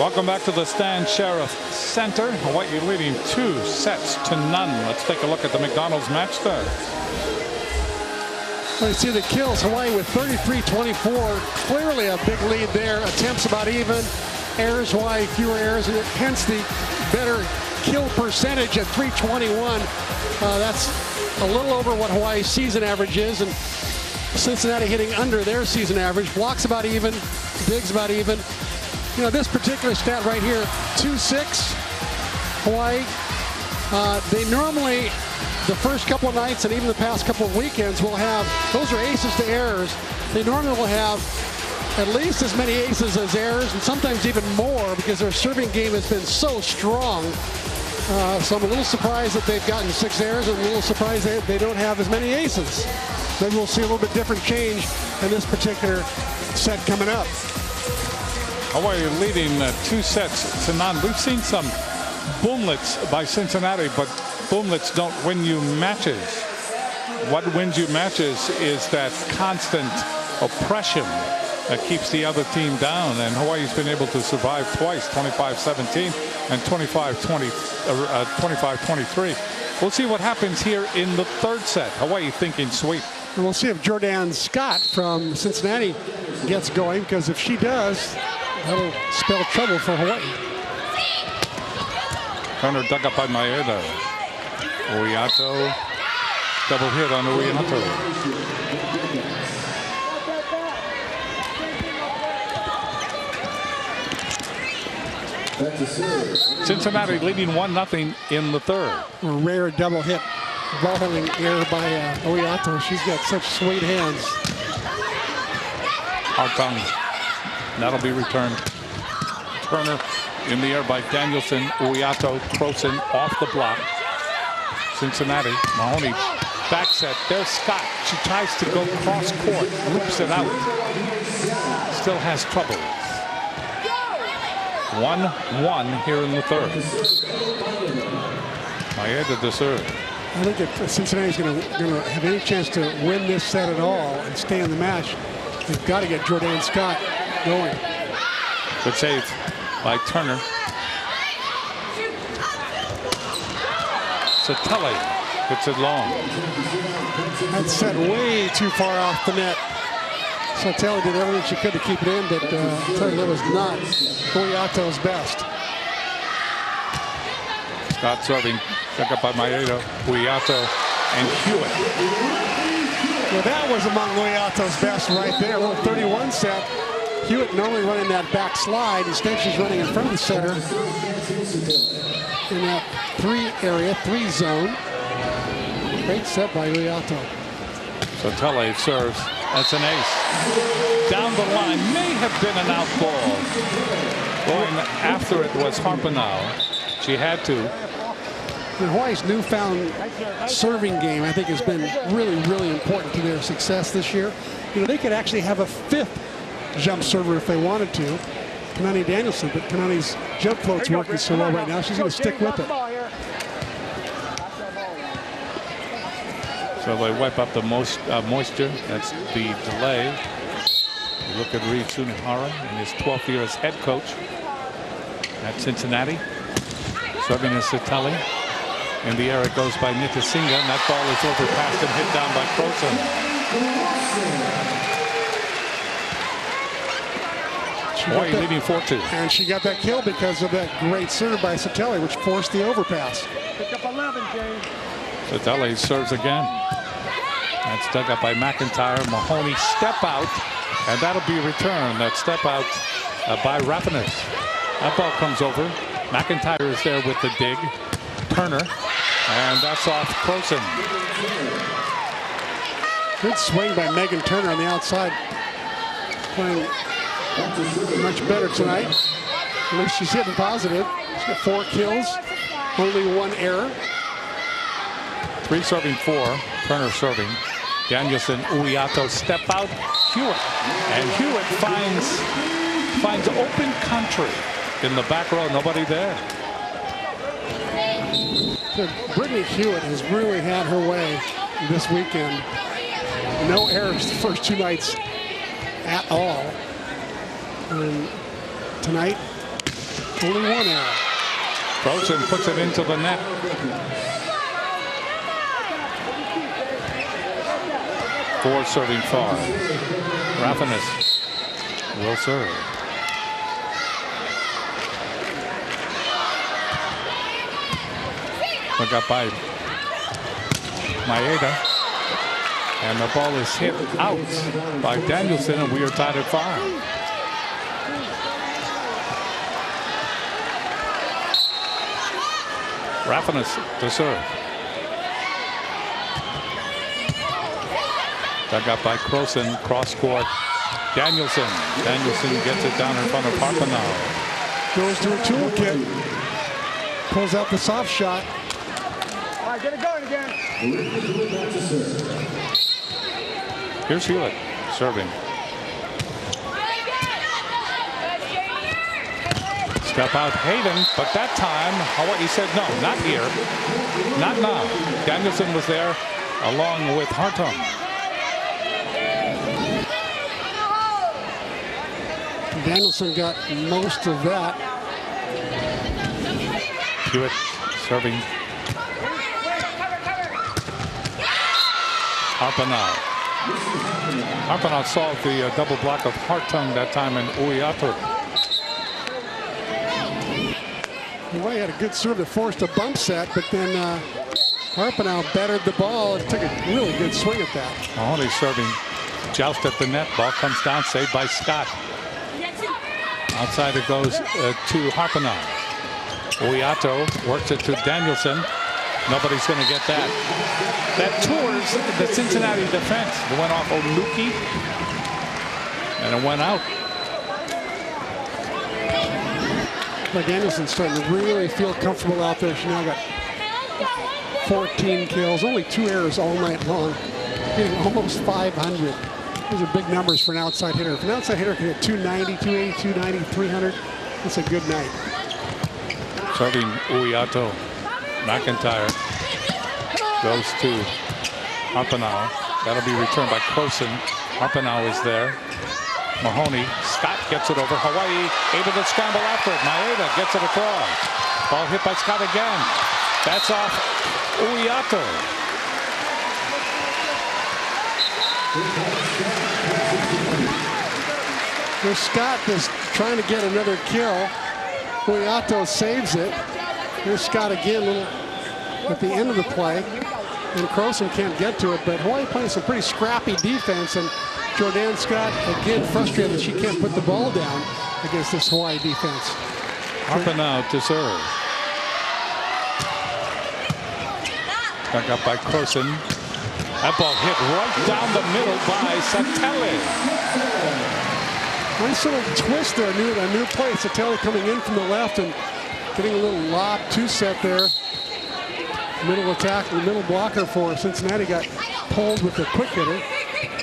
Welcome back to the Stan Sheriff Center. Hawaii leading 2-0. Let's take a look at the McDonald's match stats. Well, you see the kills. Hawaii with 33-24. Clearly a big lead there. Attempts about even. Errors, Hawaii fewer errors, and hence the better kill percentage at 321. That's a little over what Hawaii's season average is, and Cincinnati hitting under their season average. Blocks about even, digs about even. You know, this particular stat right here, 2-6, Hawaii. They normally, the first couple of nights and even the past couple of weekends, will have, those are aces to errors. They normally will have at least as many aces as errors, and sometimes even more, because their serving game has been so strong. So I'm a little surprised that they've gotten 6 errors, and a little surprised they don't have as many aces. Maybe we'll see a little bit different change in this particular set coming up. Hawaii leading 2-0. We've seen some boomlets by Cincinnati, but boomlets don't win you matches. What wins you matches is that constant oppression that keeps the other team down, and Hawaii's been able to survive twice, 25-17 and 25-23. We'll see what happens here in the third set. Hawaii thinking sweep. And we'll see if Jordan Scott from Cincinnati gets going, because if she does, that'll spell trouble for Hawaii. Turner dug up by Maeda. Uiato, double hit on Uiato. Cincinnati leading 1-0 in the third. A rare double hit. Ball handling error by Uiato. She's got such sweet hands. Hartung. That'll be returned. Turner in the air by Danielson. Uiato, Croson off the block. Cincinnati, Mahoney, back set. There's Scott. She tries to go cross court, loops it out. Still has trouble. 1-1 here in the third. Maeda to serve. I think if Cincinnati's going to have any chance to win this set at all and stay in the match, they've got to get Jordan Scott going. Good save by Turner. Satele hits it long. That's set way too far off the net. Satele did everything she could to keep it in, but that was not Uiato's best. Scott serving, pick up by Maeda, Uiato, and Hewitt. Well, that was among Uiato's best right there. A little 31 set. Hewitt normally running that back slide. Instead, she's running in front of the center in that 3 area, 3 zone. Great set by Uiato. Satele serves. That's an ace. Down the line, may have been an out ball. Going after it was Harpenau. She had to. Hawaii's newfound serving game, I think, has been really, really important to their success this year. You know, they could actually have a 5th jump server if they wanted to. Kanani Danielson, but Kanani's jump float's working so well right now, she's going to stick with it. So they wipe up the moisture. That's the delay. You look at Reed Tsunihara in his 12th year as head coach at Cincinnati. Serving as Satele. In the air it goes by Nitasinga, and that ball is overpassed and hit down by Croson. Hawaii leading 4-2. And she got that kill because of that great serve by Satele, which forced the overpass. Pick up 11, James. Satele serves again. That's dug up by McIntyre. Mahoney step out, and that'll be returned. That step out by Rapinas. That ball comes over. McIntyre is there with the dig. Turner, and that's off Croson. Good swing by Megan Turner on the outside. Playing much better tonight. At least she's hitting positive. She's got 4 kills, only 1 error. 3 serving 4. Turner serving. Danielson, Uiato, step out. Hewitt, and Hewitt finds open country in the back row. Nobody there. So Brittany Hewitt has really had her way this weekend. No errors the first 2 nights at all. And tonight, Only one error. Croson puts it into the net. Four serving far. Rafinas will serve. Look up by Maeda. And the ball is hit out by Danielson, and we are tied at 5. Rafinas to serve. Dug up by Croson, cross court. Danielson. Danielson gets it down in front of Harpenau. Goes to a toolkit. Pulls out the soft shot. All right, get it going again. Here's Hewlett serving. Step out Hayden, but that time Hawai'i said no, not here, not now. Danielson was there along with Hartung. Danielson got most of that. Hewitt serving. Harpenau. Harpenau solved the double block of Hartung that time in Uiatu. Hawaii had a good serve that forced a bump set, but then Harpenau battered the ball and took a really good swing at that. Mahoney serving. Joust at the net. Ball comes down. Saved by Scott. Outside it goes to Harpenau. Uiatu works it to Danielson. Nobody's going to get that. That tours the Cincinnati defense. It went off Oluki, and it went out. Like Anderson's starting to really feel comfortable out there. She now got 14 kills, only 2 errors all night long, hitting almost 500. Those are big numbers for an outside hitter. If an outside hitter can hit 290, 280, 290, 300, it's a good night. Serving Uiatu. McIntyre goes to Harpenau. That'll be returned by Croson. Harpenau is there. Mahoney. Scott gets it over. Hawaii able to scramble after it. Maeda gets it across. Ball hit by Scott again. That's off Uiatu. Here's Scott is trying to get another kill. Uiatu saves it. Here's Scott again, little at the end of the play, and Croson can't get to it. But Hawaii playing some pretty scrappy defense, and Jordan Scott again frustrated that she can't put the ball down against this Hawaii defense. Harpenau to serve. Back up by Croson. That ball hit right down the middle by Satele. Nice little twist there, a new play. Satele coming in from the left and getting a little lob two-set there. Middle attack, the middle blocker for Cincinnati got pulled with a quick hitter.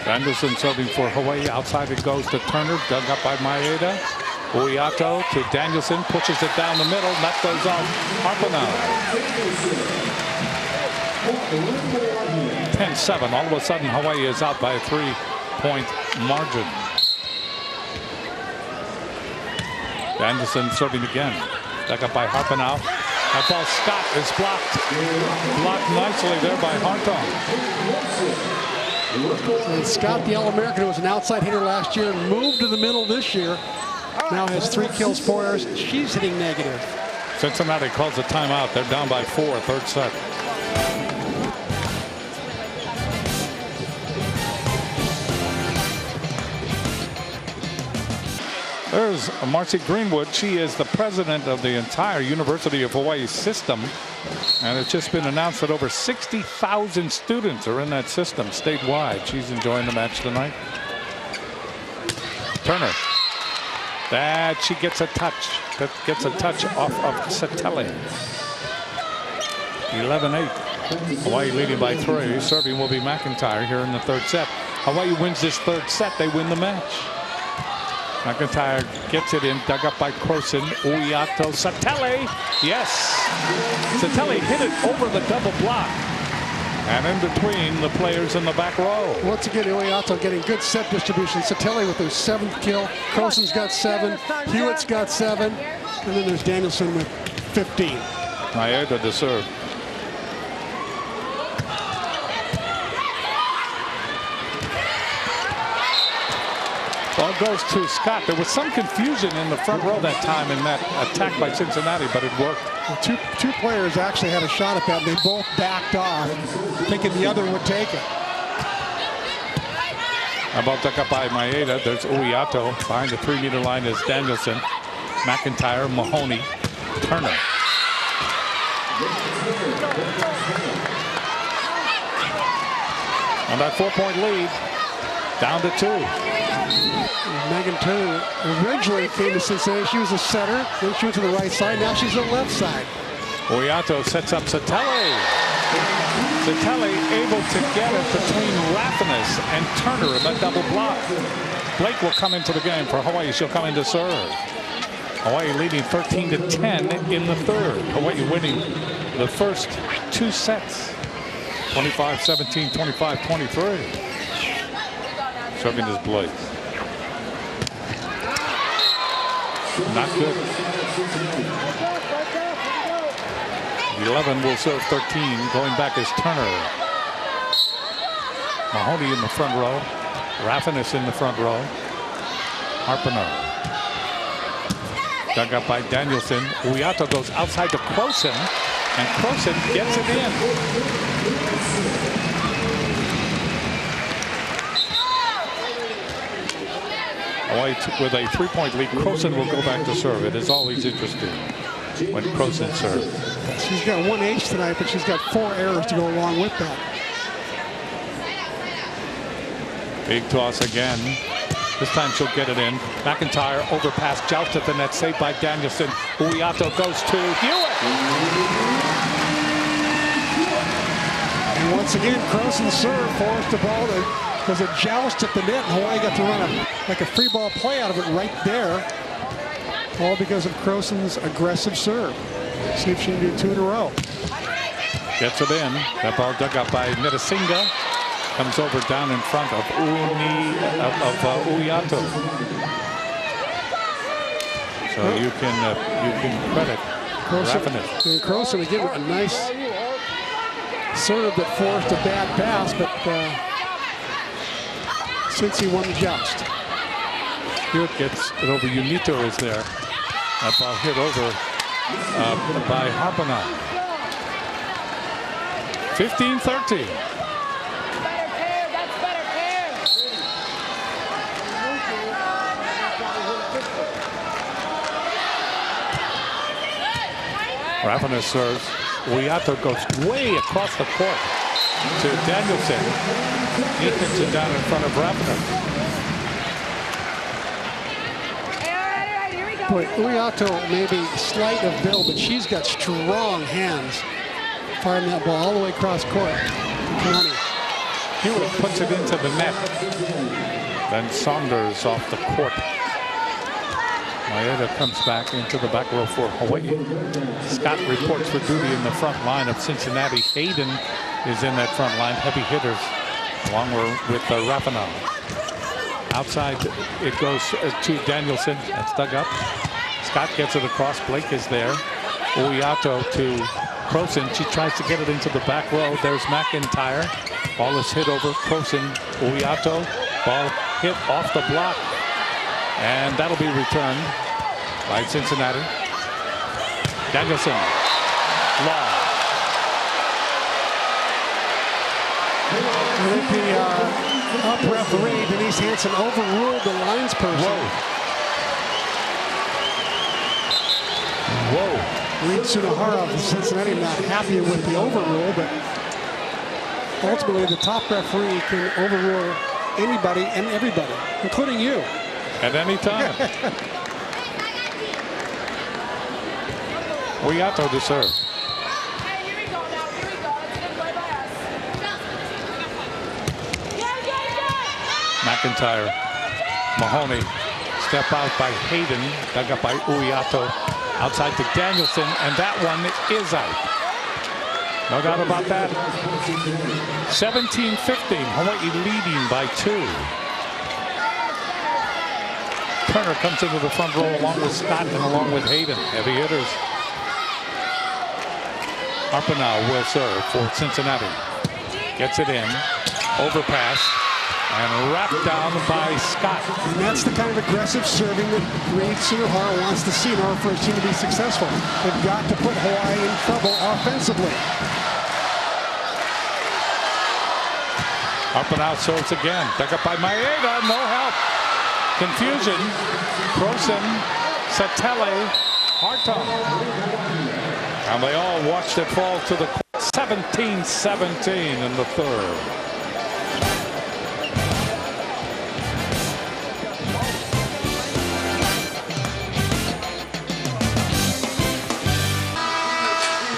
Anderson serving for Hawaii. Outside it goes to Turner. Dug up by Maeda. Uiatu to Danielson. Pushes it down the middle. That goes off Harpenau. 10-7. All of a sudden, Hawaii is out by a 3-point margin. Danielson serving again. Dug up by Harpenau. That ball, Scott, is blocked. Blocked nicely there by Hartung. And Scott, the All-American, who was an outside hitter last year, moved to the middle this year. Now has 3 kills, 4 errors. She's hitting negative. Cincinnati calls a timeout. They're down by 4, third set. There's Marcy Greenwood. She is the president of the entire University of Hawaii system. And it's just been announced that over 60,000 students are in that system statewide. She's enjoying the match tonight. Turner. That she gets a touch. That gets a touch off of Satele. 11-8. Hawaii leading by 3. Serving will be McIntyre here in the third set. Hawaii wins this third set. They win the match. McIntyre gets it in, dug up by Croson. Uiatu, Satele, yes. Satele hit it over the double block. And in between the players in the back row. Once again, Uiato getting good set distribution. Satelli with his 7th kill. Croson's got 7. Hewitt's got 7. And then there's Danielson with 15. Maeda to serve. Ball goes to Scott. There was some confusion in the front row that time in that attack by Cincinnati, but it worked. Two players actually had a shot at that, and they both backed off, thinking the other would take it. About dug up by Maeda. There's Uiato. Behind the 3-meter line is Danielson, McIntyre, Mahoney, Turner. On that 4-point lead, down to 2. Megan Turner originally came to Cincinnati. She was a setter. Then she went to the right side. Now she's on the left side. Uiato sets up Satelli. Satelli able to get it between Rafinas and Turner in that double block. Blake will come into the game for Hawaii. She'll come in to serve. Hawaii leading 13-10 in the third. Hawaii winning the first 2 sets. 25-17, 25-23. Serving is Blake. Not good. 11 will serve 13. Going back is Turner. Mahoney in the front row. Rafinas in the front row. Harpiner. Dug up by Danielson. Uiato goes outside to Croson, and Croson gets it in. Hawaii with a 3-point lead. Croson will go back to serve. It is always interesting when Croson serves. She's got 1 ace tonight, but she's got 4 errors to go along with that. Big toss again. This time she'll get it in. McIntyre overpass, joust at the net, saved by Danielson. Uiato goes to Hewitt. And once again, Croson's serve forced the ball. There's a joust at the net, and Hawaii got to run like a free ball play out of it right there. All because of Croson's aggressive serve. See if she can do 2 in a row. Gets it in. That ball dug up by Nitasinga. Comes over down in front of Uiato. So you can credit Rafinas. And Croson again a nice serve that forced a bad pass, but since he won the joust. Hewitt gets it over. Unito is there. That ball hit over by Harpana. 15-13. Rafinas serves. Uiato goes way across the court to Danielson. He hits it down in front of Rafinas. Boy, Uiato may be slight of build, but she's got strong hands. Firing that ball all the way across court. Hewitt puts it into the net. Then Saunders off the court. Maeda comes back into the back row for Hawaii. Scott reports for duty in the front line of Cincinnati. Hayden is in that front line. Heavy hitters along with Rafinas. Outside it goes to Danielson. That's dug up. Scott gets it across. Blake is there. Uiato to Croson. She tries to get it into the back row. There's McIntyre. Ball is hit over. Croson. Uiato. Ball hit off the block. And that'll be returned by Cincinnati. Danielson. Long. I think the up referee, Denise Hansen, overruled the lines person. Whoa. Reed Tsunohara of Cincinnati not happy with the overrule, but ultimately the top referee can overrule anybody and everybody, including you. At any time. Uiato to serve. McIntyre. Mahoney. Step out by Hayden. Dug up by Uiato. Outside to Danielson. And that one is out. No doubt about that. 17-15. Hawaii leading by 2. Turner comes into the front row along with Scott and along with Hayden. Heavy hitters. Arpaioa will serve for Cincinnati. Gets it in. Overpass. And wrapped down by Scott. And that's the kind of aggressive serving that Reed Sunohara wants to see in order for his team to be successful. They've got to put Hawaii in trouble offensively. Arpaioa serves again. Dug up by Maeda. No help. Confusion. Prosen, Satele, Hartung. And they all watched it fall to the court. 17-17 in the third.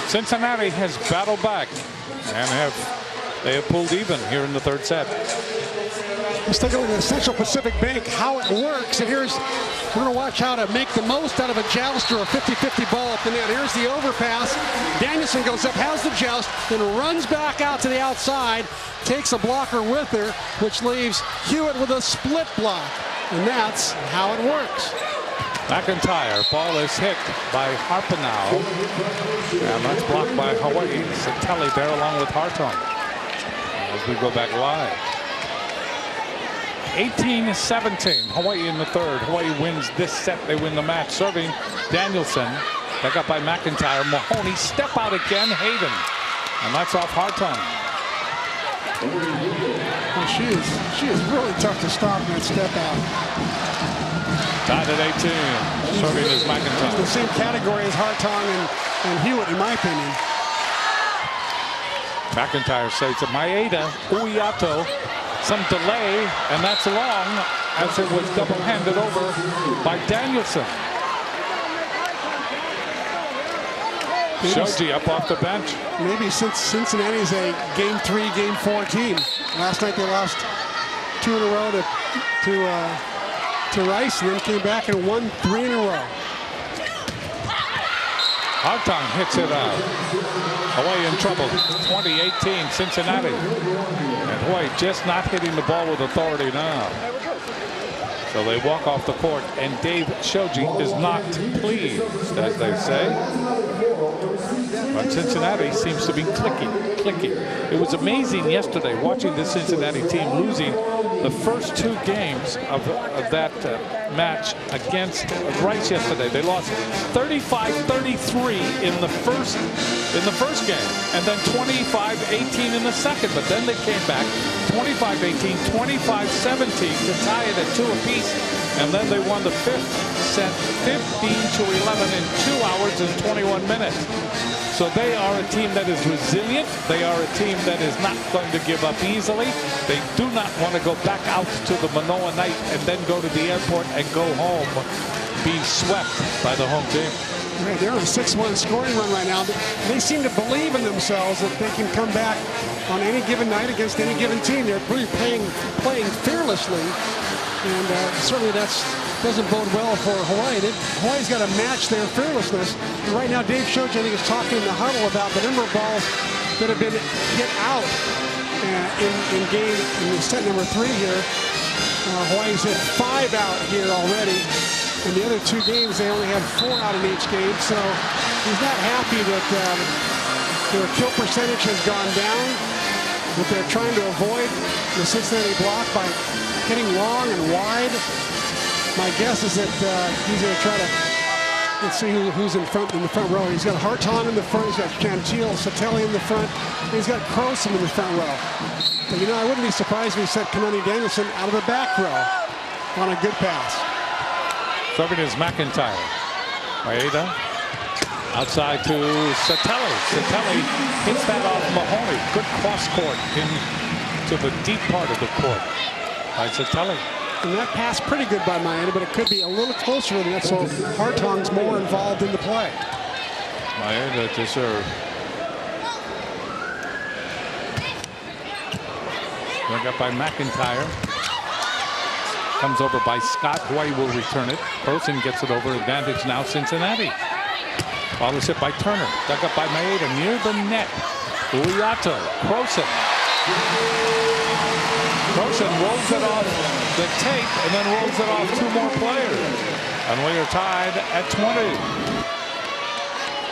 Cincinnati has battled back and they have pulled even here in the third set. Let's take a look at the Central Pacific Bank, how it works. And we're going to watch how to make the most out of a joust or a 50-50 ball at the net. Here's the overpass. Danielson goes up, has the joust, then runs back out to the outside, takes a blocker with her, which leaves Hewitt with a split block. And that's how it works. McIntyre, ball is hit by Arpaioa, and that's blocked by Hawaii. Satele there along with Hartung. As we go back live. 18-17, Hawaii in the third. Hawaii wins this set, they win the match. Serving Danielson, back up by McIntyre. Mahoney, step out again, Hayden. And that's off Hartung. Well, she is really tough to stop in that step out. Tied at 18. Serving is McIntyre. The same category as Hartung and Hewitt, in my opinion. McIntyre says to Maeda, Uiato, some delay, and that's long as it was double-handed over by Danielson. Shoji up off the bench. Maybe since Cincinnati's a Game 3, Game 4 team. Last night they lost 2 in a row to Rice, and then came back and won 3 in a row. Hartung hits it out. Hawaii in trouble. 20-18 Cincinnati. And Hawaii just not hitting the ball with authority now. So they walk off the court, and Dave Shoji is not pleased, as they say. But Cincinnati seems to be clicking. It was amazing yesterday watching this Cincinnati team losing the first 2 games of that match against Rice yesterday. They lost 35-33 in the first game, and then 25-18 in the second. But then they came back 25-18, 25-17 to tie it at 2 apiece, and then they won the 5th set 15-11 in 2 hours and 21 minutes. So they are a team that is resilient. They are a team that is not going to give up easily. They do not want to go back out to the Manoa night and then go to the airport and go home being swept by the home team. Right, they're on a 6-1 scoring run right now. They seem to believe in themselves that they can come back on any given night against any given team. They're really playing fearlessly, and certainly that doesn't bode well for Hawaii. Hawaii's got to match their fearlessness. And right now, Dave Shoji, I think, is talking in the huddle about the number of balls that have been hit out in set number 3 here. Hawaii's hit 5 out here already. In the other 2 games, they only had 4 out in each game. So he's not happy that their kill percentage has gone down. That they're trying to avoid the Cincinnati block by hitting long and wide. My guess is that he's going to try to, let's see who's in the front row. He's got Hartung in the front. He's got Chantil, Satele in the front. And he's got Croson in the front row. But, I wouldn't be surprised if he set Kanani Danielson out of the back row on a good pass. Serving is McIntyre. Maeda outside to Satele. Satele hits that off Mahoney. Good cross court into the deep part of the court by Satele. And that pass pretty good by Maeda, but it could be a little closer than that, so Hartong's more involved in the play. Maeda to serve. Dug up by McIntyre. Comes over by Scott. Hawaii will return it. Prosen gets it over. Advantage now Cincinnati. Ball is hit by Turner. Dug up by Maeda near the net. Uiato, Croson. Croson rolls it off the tape and then rolls it off 2 more players. And we are tied at 20.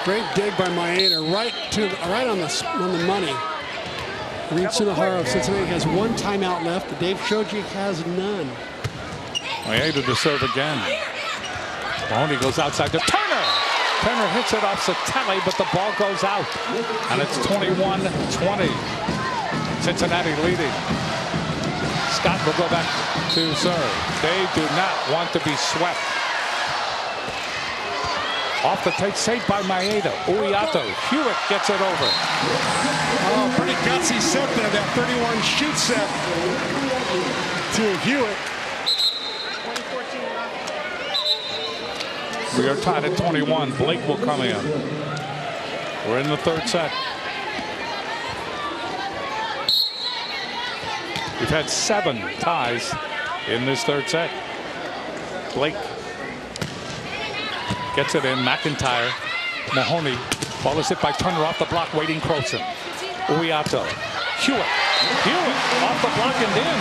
Great dig by Maeda, right on the money. Reed Sunohara of Cincinnati has 1 timeout left. Dave Shoji has none. Maeda to serve again. Mahoney goes outside to Turner. Turner hits it off Satelli, but the ball goes out. And it's 21-20. Cincinnati leading. Scott will go back to serve. They do not want to be swept. Off the tape, saved by Maeda. Uiato. Hewitt gets it over. Oh, pretty gutsy set there. That 31 shoot set to Hewitt. We are tied at 21. Blake will come in. We're in the 3rd set. We've had 7 ties in this 3rd set. Blake gets it in. McIntyre. Mahoney. Ball is hit by Turner off the block. Waiting Croson. Uiato. Hewitt. Hewitt off the block and in.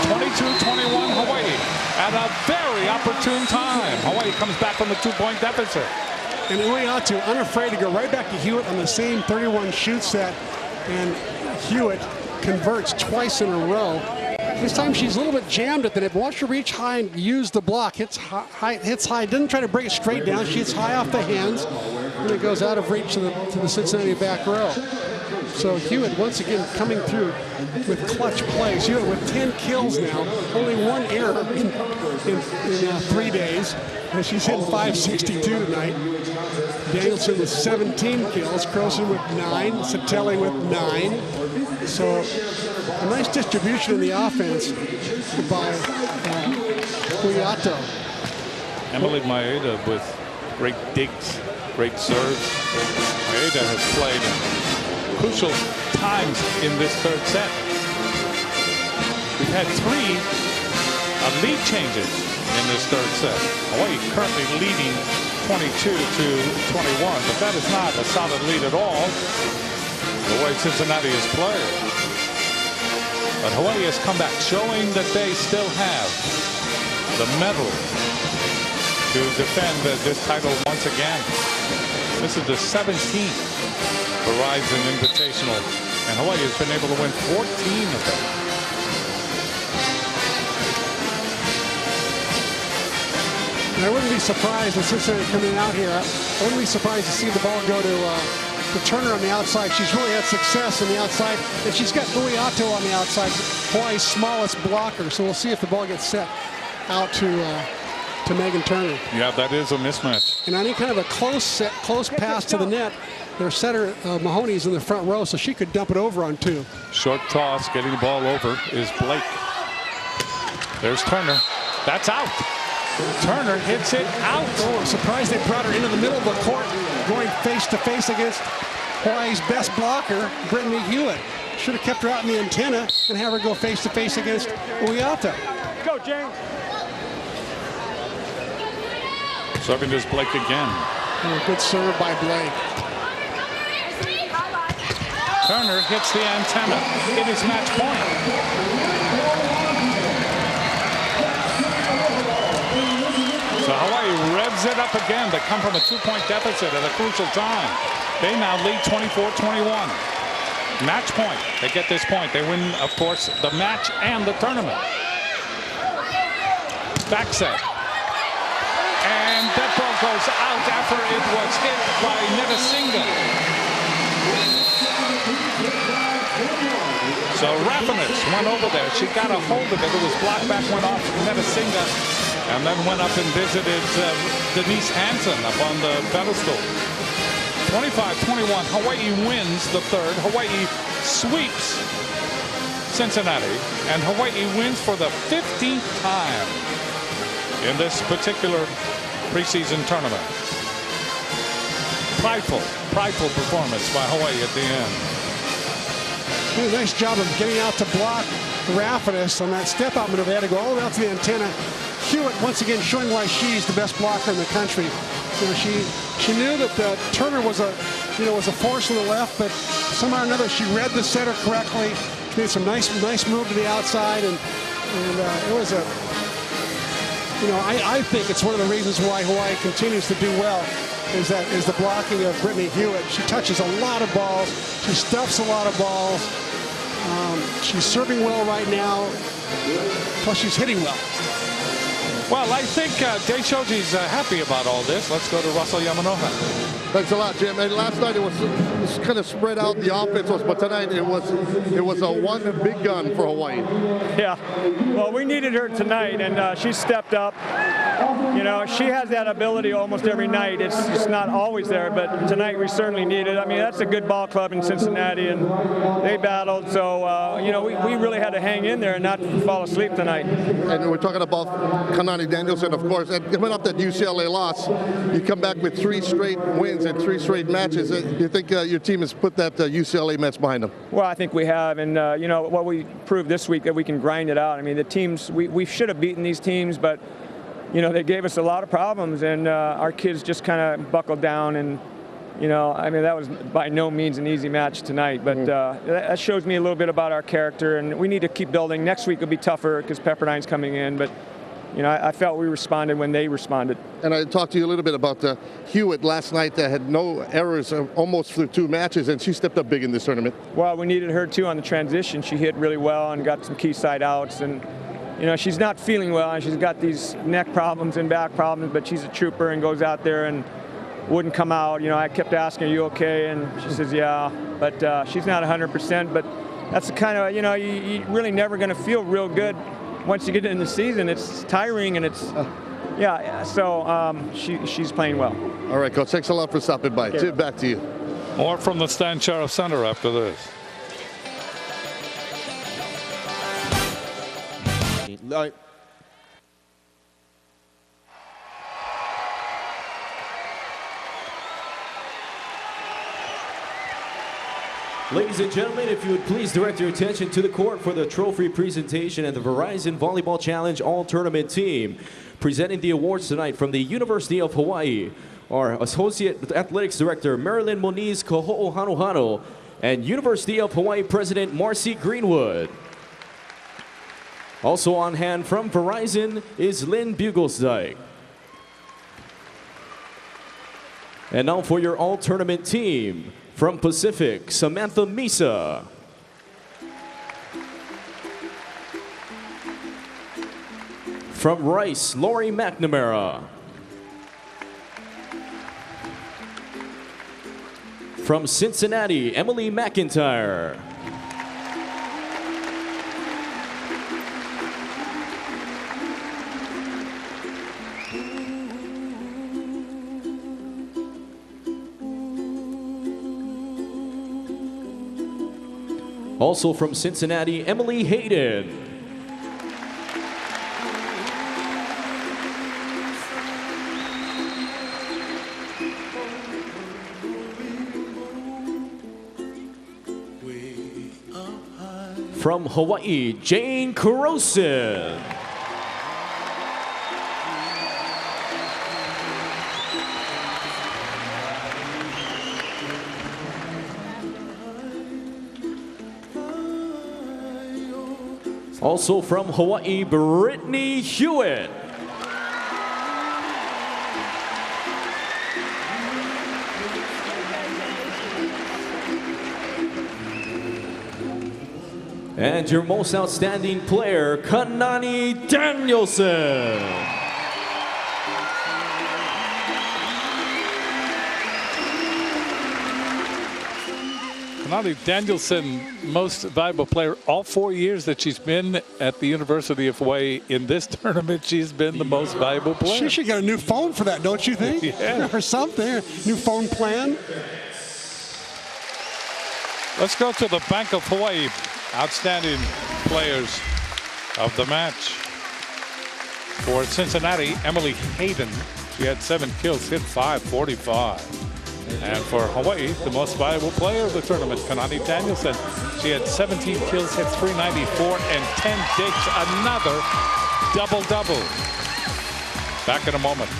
22-21 Hawaii. At a very opportune time. Hawaii comes back from the 2-point deficit. And Uiato unafraid to go right back to Hewitt on the same 31 shoot set. And Hewitt converts twice in a row. This time she's a little bit jammed at the net. Watch her reach high and use the block. Hits high, doesn't try to bring it straight down. She hits high off the hands, and it goes out of reach to the Cincinnati back row. So Hewitt once again coming through with clutch plays. Hewitt with 10 kills now, only 1 error in 3 days. And she's hitting .562 tonight. Danielson with 17 kills, Croson with 9, Satelli with 9. So a nice distribution in the offense by Uiato. Emily Maeda with great digs, great serves. Maeda has played crucial times in this 3rd set. We've had 3 lead changes in this 3rd set. Hawaii currently leading 22-21, but that is not a solid lead at all the way Cincinnati is playing. But Hawaii has come back, showing that they still have the mettle to defend this title once again. This is the 17th Verizon Invitational, and Hawaii has been able to win 14 of them. And I wouldn't be surprised with Cincinnati coming out here. I wouldn't be surprised to see the ball go to Turner on the outside. She's really had success on the outside, and she's got Uiato on the outside, Hawaii's smallest blocker. So we'll see if the ball gets set out to Megan Turner. Yeah, that is a mismatch. And any kind of a close pass to the net, their setter Mahoney's in the front row, so she could dump it over on 2. Short toss, getting the ball over is Blake. There's Turner. That's out. Turner hits it out. Oh, I'm surprised they brought her into the middle of the court, going face-to-face against Hawaii's best blocker, Brittany Hewitt. Should have kept her out in the antenna and have her go face-to-face against Uiato. Go, James. Serving is Blake again. Oh, good serve by Blake. Turner hits the antenna. It is match point. So Hawaii revs it up again. They come from a 2-point deficit at a crucial time. They now lead 24-21. Match point. They get this point. They win, of course, the match and the tournament. Back set. And that ball goes out after it was hit by Netasinga. So Rafinus went over there. She got a hold of it. It was blocked back, went off Netasinga, and then went up and visited Denise Hansen up on the pedestal. 25-21. Hawaii wins the 3rd. Hawaii sweeps Cincinnati, and Hawaii wins for the 15th time in this particular preseason tournament. Prideful performance by Hawaii at the end. Did a nice job of getting out to block Rafinus on that step-out maneuver. They had to go all the way out to the antenna. Hewitt once again showing why she's the best blocker in the country. You know, she knew that Turner was was a force on the left, but somehow or another she read the setter correctly. She made some nice move to the outside, and it was a, I think it's one of the reasons why Hawaii continues to do well is the blocking of Brittany Hewitt. She touches a lot of balls. She stuffs a lot of balls. She's serving well right now. Plus, she's hitting well. Well, I think Dave Shoji's happy about all this. Let's go to Russell Yamanoha. Thanks a lot, Jim. And last night it was kind of spread out. The offense was, but tonight it was a one big gun for Hawaii. Yeah. Well, we needed her tonight, and she stepped up. She has that ability almost every night. It's just not always there, but tonight we certainly need it. I mean, that's a good ball club in Cincinnati, and they battled. So, we really had to hang in there and not fall asleep tonight. And we're talking about Kanani Danielson, of course. And coming off that UCLA loss, you come back with 3 straight wins and 3 straight matches. You think your team has put that UCLA match behind them? Well, I think we have. And, what we proved this week that we can grind it out. I mean, the teams, we should have beaten these teams, but they gave us a lot of problems, and our kids just kind of buckled down. And, that was by no means an easy match tonight. But that shows me a little bit about our character, and we need to keep building. Next week will be tougher because Pepperdine's coming in. But, I felt we responded when they responded. And I talked to you a little bit about Hewitt last night that had no errors almost through 2 matches, and she stepped up big in this tournament. Well, we needed her, too, on the transition. She hit really well and got some key side outs. And she's not feeling well, and she's got these neck problems and back problems, but she's a trooper and goes out there and wouldn't come out. I kept asking, are you okay? And she says, yeah, but she's not 100%, but that's the kind of, you're really never going to feel real good once you get in the season. It's tiring, and it's, so she's playing well. All right, Coach, thanks a lot for stopping by. Okay. Back to you. More from the Stan Sheriff Center after this. Ladies and gentlemen, if you would please direct your attention to the court for the trophy presentation and the Verizon Volleyball Challenge All-Tournament team. Presenting the awards tonight from the University of Hawaii, our Associate Athletics Director, Marilyn Moniz Koho'ohanohano, and University of Hawaii President Marcy Greenwood. Also on hand from Verizon is Lynn Bugelsdijk. And now for your all-tournament team. From Pacific, Samantha Misa. From Rice, Lori McNamara. From Cincinnati, Emily McIntyre. Also from Cincinnati, Emily Hayden. From Hawaii, Jane Carosin. Also from Hawaii, Brittany Hewitt. And your most outstanding player, Kanani Danielson. Kanani Danielson, most valuable player all 4 years that she's been at the University of Hawaii. In this tournament, she's been the most valuable player. She should get a new phone for that, don't you think? Yeah. Or something, new phone plan. Let's go to the Bank of Hawaii. Outstanding players of the match. For Cincinnati, Emily Hayden. She had 7 kills, hit 545. And for Hawaii, the most valuable player of the tournament, Kanani Danielson. She had 17 kills, hit 394, and 10 digs. Another double-double. Back in a moment.